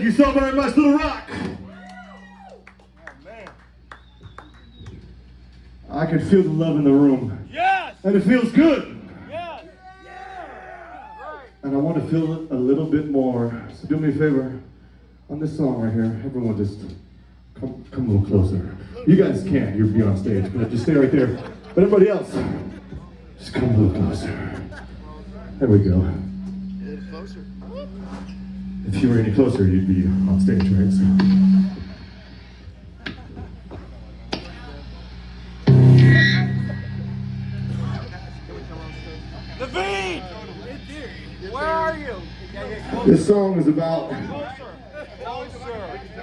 you so very much, Little Rock. I can feel the love in the room. Yes! And it feels good. Yes! Yeah! Right. And I want to feel it a little bit more. So do me a favor. On this song right here, everyone just come a little closer. You guys can't, you'll be on stage, but just stay right there. But everybody else, just come a little closer. There we go. A little closer. If you were any closer, you'd be on stage, right? So. David! Where are you? This song is about...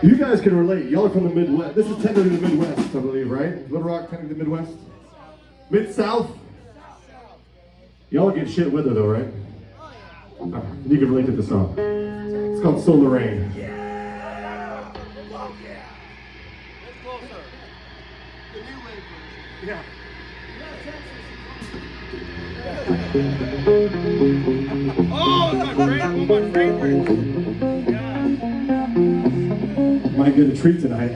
You guys can relate. Y'all are from the Midwest. This is technically the Midwest, I believe, right? Little Rock, technically the Midwest? Mid-South? Y'all get shit with her, though, right? You can relate to the song. It's called Solar Rain. Yeah! Oh, yeah! It's closer. The new wave version. Yeah. Oh, my favorite. Might get a treat tonight.